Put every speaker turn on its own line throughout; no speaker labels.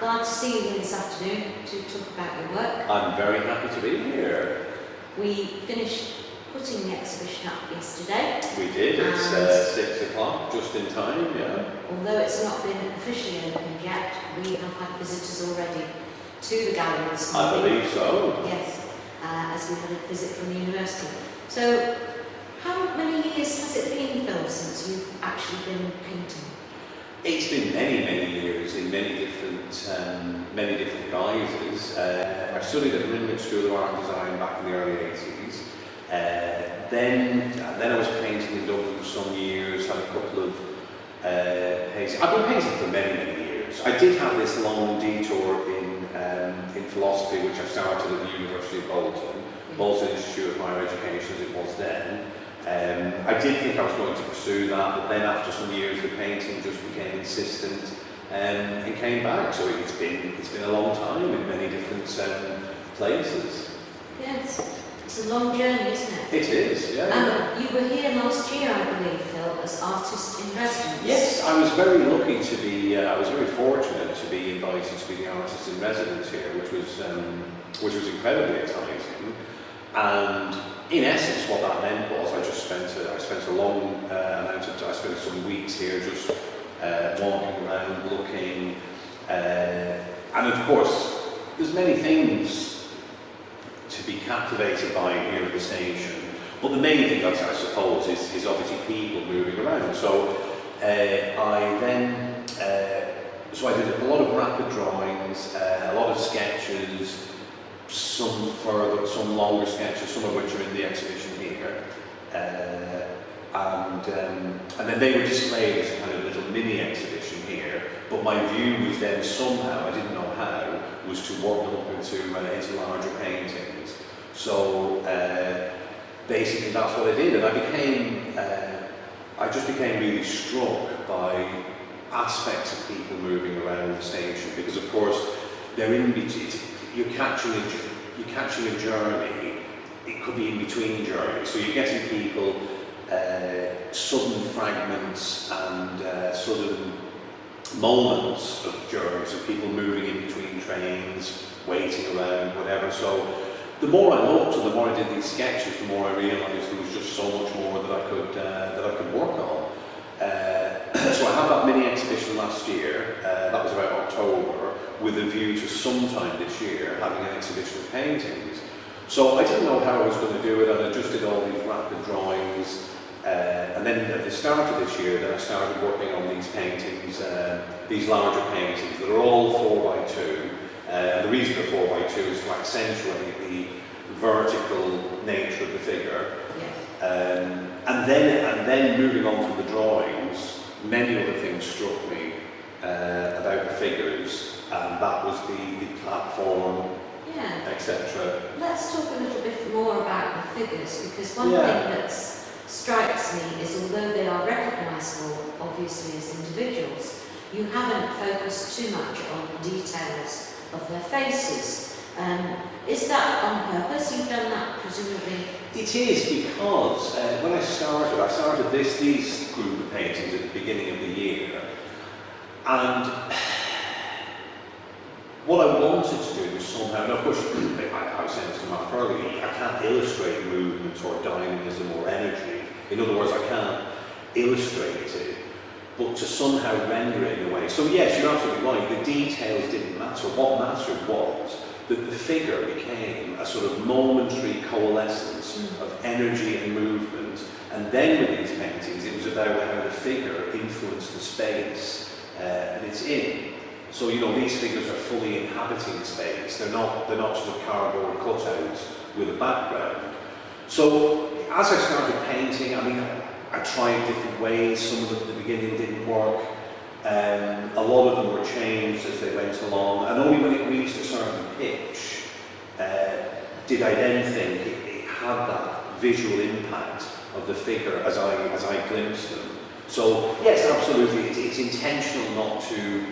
glad to see you here this afternoon to talk about your work.
I'm very happy to be here.
We finished putting the exhibition up yesterday.
We did, it's 6 o'clock, just in time, yeah.
Although it's not been officially opened yet, we have had visitors already to the gallery this morning.
I believe so.
Yes, as we had a visit from the university. So, how many years has it been, Phil, since you've actually been painting?
It's been many years in many different guises. I studied at the Limerick School of Art and Design back in the early 80s. Then I was painting in Dublin for some years, had a couple of paintings. I've been painting for many years. I did have this long detour in philosophy, which I started at the University of Bolton Institute of Higher Education as it was then. I did think I was going to pursue that, but then after some years the painting just became insistent and came back. So it's been a long time in many different places.
Yes, it's a long journey, isn't it?
It is, yeah.
You were here last year, I believe, Phil, as artist in residence.
Yes, I was very lucky to be. I was very fortunate to be invited to be the artist in residence here, which was incredibly exciting. And in essence, what that meant was I spent a long amount of time. I spent some weeks here just walking around, looking, and of course, there's many things to be captivated by here at the station. But the main thing, I suppose, is obviously people moving around. So I did a lot of rapid drawings, a lot of sketches. Some longer sketches, some of which are in the exhibition here, and then they were displayed as a kind of little mini exhibition here. But my view was then somehow, I didn't know how, was to work them up into larger paintings. So basically that's what I did, and I just became really struck by aspects of people moving around the station, because of course they're in between. You're catching a journey. It could be in between journeys. So you're getting people, sudden fragments and sudden moments of journeys of people moving in between trains, waiting around, whatever. So the more I looked and the more I did these sketches, the more I realised there was just so much more that I could work on. So I had that mini exhibition last year. That was about October, with a view to sometime this year having an exhibition of paintings. So I didn't know how I was going to do it, and I just did all these rapid drawings. And then at the start of this year, then I started working on these paintings, these larger paintings that are all 4x2. And the reason they're 4x2 is to accentuate the vertical nature of the figure.
Yes.
And then moving on from the drawings, many other things struck me about the figures. And that was the platform, etc.
Let's talk a little bit more about the figures, because one thing that strikes me is, although they are recognisable, obviously, as individuals, you haven't focused too much on the details of their faces. Is that on purpose? You've done that, presumably?
It is, because when I started these group of paintings at the beginning of the year, and what I wanted to do was somehow, and of course, I was saying this to Mark earlier, I can't illustrate movement or dynamism or energy. In other words, I can't illustrate it, but to somehow render it in a way. So yes, you're absolutely right, the details didn't matter. What mattered was that the figure became a sort of momentary coalescence of energy and movement. And then with these paintings, it was about how the figure influenced the space and it's in. So, you know, these figures are fully inhabiting space. They're not sort of cardboard cutouts with a background. So, as I started painting, I mean, I tried different ways. Some of them at the beginning didn't work. A lot of them were changed as they went along. And only when it reached a certain pitch did I then think it had that visual impact of the figure as I glimpsed them. So, yes, absolutely, it's intentional not to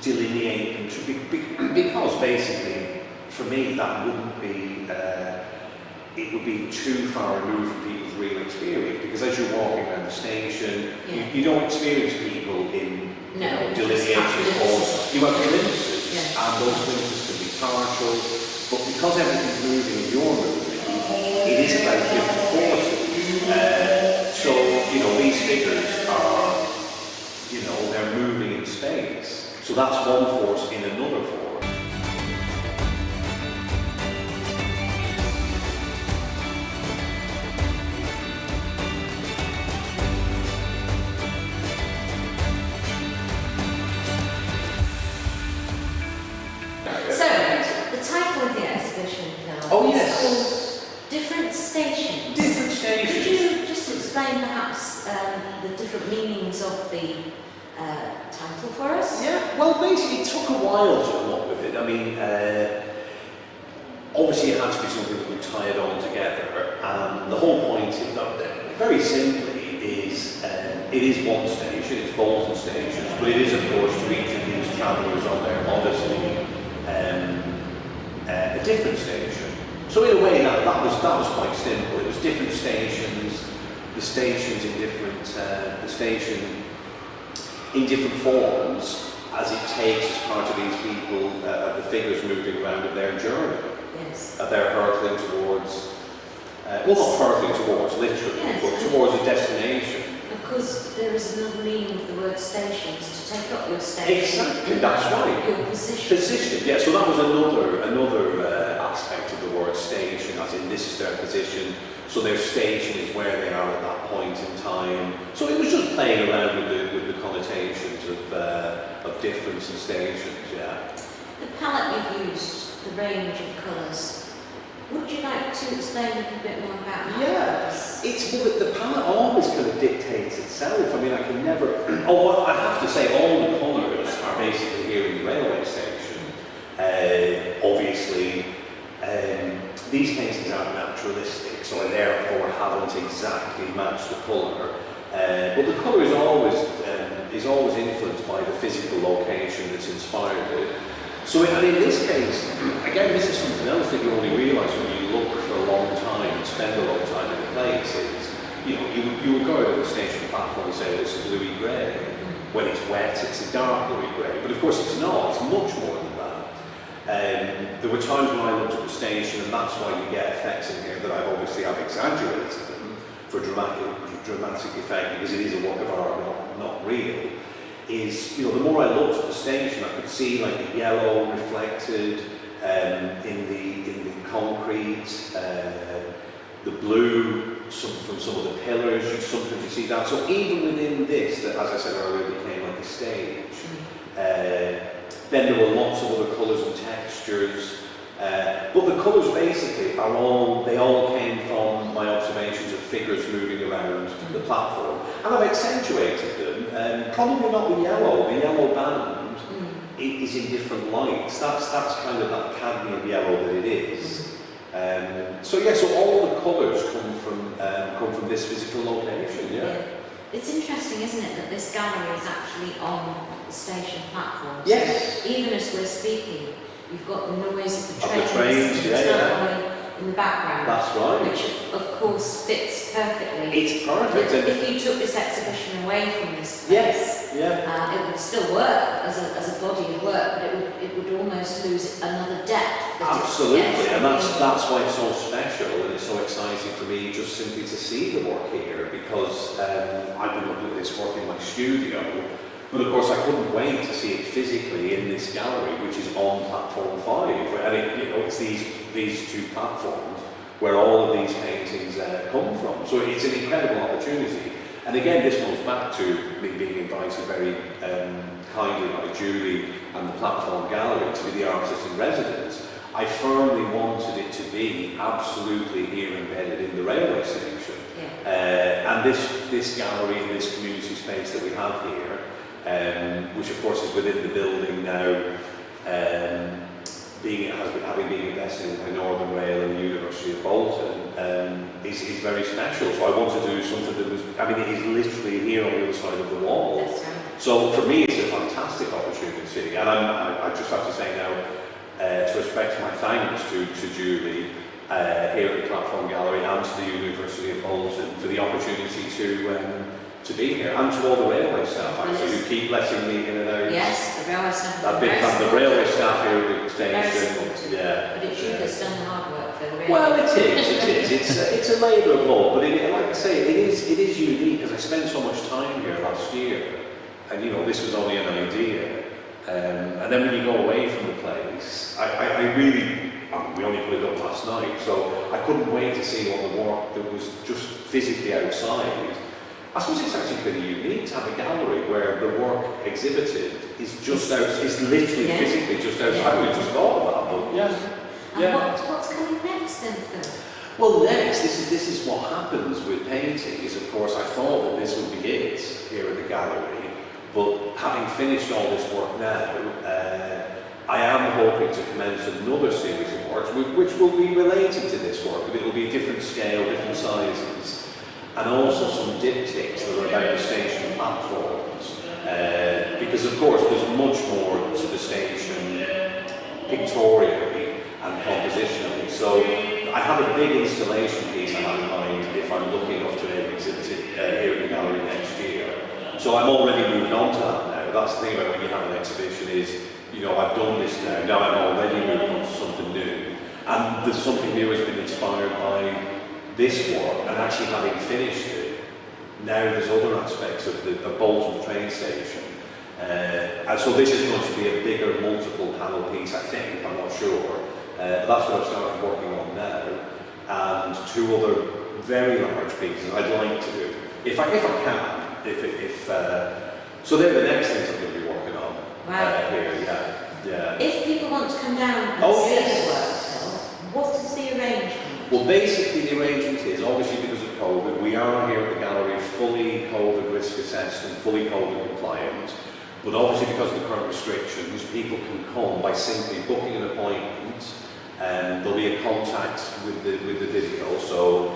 delineate them, because basically, for me, that wouldn't be, it would be too far removed from people's real experience, because as you're walking around the station, you don't experience people in delineation, or you have glimpses. and those glimpses can be partial, but because everything's moving and you're moving, it is about different forces. So, you know, these figures are, you know, they're moving in space. So that's one force in another force.
So, the title of the exhibition, Phil,
Oh,
is
yes.
called Different Stations.
Different
Could
stations.
you just explain perhaps the different meanings of the title for us?
Yeah, well, basically, it took a while to come up with it. I mean, obviously, it had to be something that would tie it all together. And the whole point is that, very simply, is it is one station, it's Bolton stations, but it is, of course, to each of these travellers on their odyssey, a different station. So in a way, that was quite simple. It was different stations, the stations in different the station in different forms as it takes as part of these people, the figures moving around of their journey.
Yes.
They're hurtling towards, well, not hurtling towards literally,
Yes.
but towards a destination.
Of course, there is another meaning of the word stations, to take up your station.
Exactly, that's right.
Your position.
Position, yeah. So that was another aspect of the word station, as in this is their position. So their station is where they are at that point in time. So it was just playing around with the connotations of difference and stations, yeah.
The palette you've used, the range of colours. Would you like to explain a little bit more about that?
Yeah, it's well, the palette always kind of dictates itself. I mean, I can never. Oh, well, I have to say, all the colours are basically here in the railway station. Obviously, these paintings aren't naturalistic, so I therefore haven't exactly matched the colour. But the colour is always influenced by the physical location that's inspired it. So, and in this case, again, this is something else that you only realise when you look for a long time and spend a long time in a place. Is, you know, you would go out on the station platform and say, this is bluey grey. When it's wet, it's a dark bluey grey. But of course it's not, it's much more than that. There were times when I looked at the station, and that's why you get effects in here that I've exaggerated them for dramatic effect, because it is a work of art, not real. Is, you know, the more I looked at the station, I could see like the yellow reflected in the concrete, the blue from some of the pillars. Sometimes you see that. So even within this, that as I said earlier, became like a stage. Then there were lots of other colours and textures. But the colours basically they all came from my observations of figures moving around the platform. And I've accentuated them, probably not the yellow band is in different lights. That's kind of that cadmium yellow that it is. So yeah, so all the colours come from this physical location, yeah.
It's interesting, isn't it, that this gallery is actually on the station platform.
Yes.
Even as we're speaking, you've got the noise of the
Of the
trains,
trains, yeah.
in the background.
That's right.
Which of course fits perfectly.
It's perfect.
If you took this exhibition away from this place,
Yes, yeah.
it would still work as a body of work, but it would almost lose another depth.
Absolutely, and that's why it's so special and it's so exciting for me just simply to see the work here, because I've been looking at this work in my studio, but of course I couldn't wait to see it physically in this gallery, which is on platform 5, and it's these two platforms where all of these paintings come from. So it's an incredible opportunity. And again, this goes back to me being invited very kindly by Julie and the Platform Gallery to be the artist in residence. I firmly wanted it to be absolutely here embedded in the railway station. Yeah. And this gallery and this community space that we have here, which of course is within the building now, having been invested in by Northern Rail and the University of Bolton, is very special. So I want to do something that was, it is literally here on the other side of the wall.
That's right.
So for me it's a fantastic opportunity, and I just have to say now, to express my thanks to Julie here at the Platform Gallery and to the University of Bolton for the opportunity to to be here, and to all the railway staff actually who keep letting me in and out.
Yes, the railway staff.
I've been from the railway staff here at the
Very
station.
supportive.
Yeah.
But it's you that's done the hard work for the railway.
Well, it is. It's a labour of love, but like I say, it is unique because I spent so much time here last year, and you know this was only an idea, and then when you go away from the place, I really. We only put it up last night, so I couldn't wait to see all the work that was just physically outside. I suppose it's actually pretty unique to have a gallery where the work exhibited is just out, is literally physically just outside. We just thought of that, but
And what's coming next then, Phil?
Well, next, this is what happens with painting. Is of course I thought that this would be it here at the gallery, but having finished all this work now. I am hoping to commence another series of works which will be related to this work, but it will be a different scale, different sizes, and also some diptychs that are about the station platforms, because of course there's much more to the station pictorially and compositionally. So I have a big installation piece I have in mind if I'm lucky enough to exhibit it here at the gallery next year. So I'm already moved on to that now. That's the thing about when you have an exhibition is, you know, I've done this now I'm already moved on to something new. And there's something new has been inspired by this work, and actually having finished it, now there's other aspects of the Bolton train station. And so this is going to be a bigger multiple panel piece, I think, I'm not sure. But that's what I've started working on now. And two other very large pieces I'd like to do. If I can, so they're the next things I'm going to be working on.
Wow.
Here, yeah.
If people want to come down and see the work, Phil, what is the arrangement?
Well, basically the arrangement is, obviously because of COVID, we are here at the gallery fully COVID risk assessed and fully COVID compliant. But obviously because of the current restrictions, people can come by simply booking an appointment, and there'll be a contact with the video. So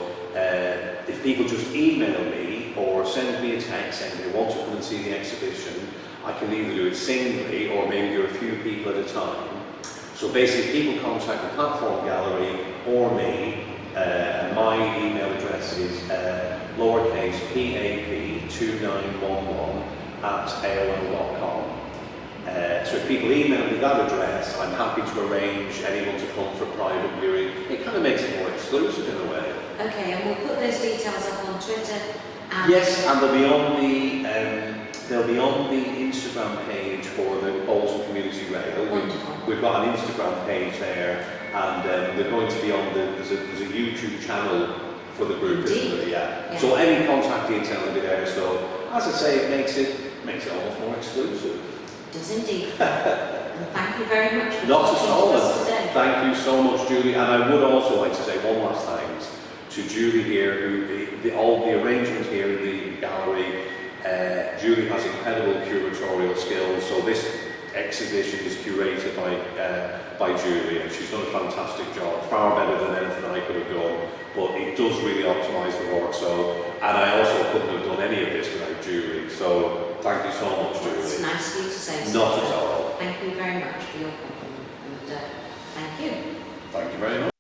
if people just email me or send me a text saying they want to come and see the exhibition, I can either do it singly or maybe do a few people at a time. So basically people contact the platform gallery or me, and my email address is lowercase pap2911@aol.com. So if people email me that address, I'm happy to arrange anyone to come for private viewing. It kind of makes it more exclusive in a way.
Okay, and we'll put those details up on Twitter. And
Yes, and they'll be on the Instagram page for the Bolton Community Rail.
Wonderful.
We've got an Instagram page there, and they're going to be on there's a YouTube channel for the group, isn't there? Yeah. So any contact detail will be there. So as I say, it makes it almost more exclusive.
It does indeed. And thank you very much for
Not at
talking
all.
to us today.
Thank you so much, Julie. And I would also like to say one last thanks to Julie here, who all the arrangement here in the gallery. Julie has incredible curatorial skills, so this exhibition is curated by Julie, and she's done a fantastic job, far better than anything I could have done. But it does really optimise the work. So, and I also couldn't have done any of this without Julie. So, thank you so much, Julie.
It's nice of you to say so.
Not at all.
Thank you very much for your compliment, and thank you.
Thank you very much.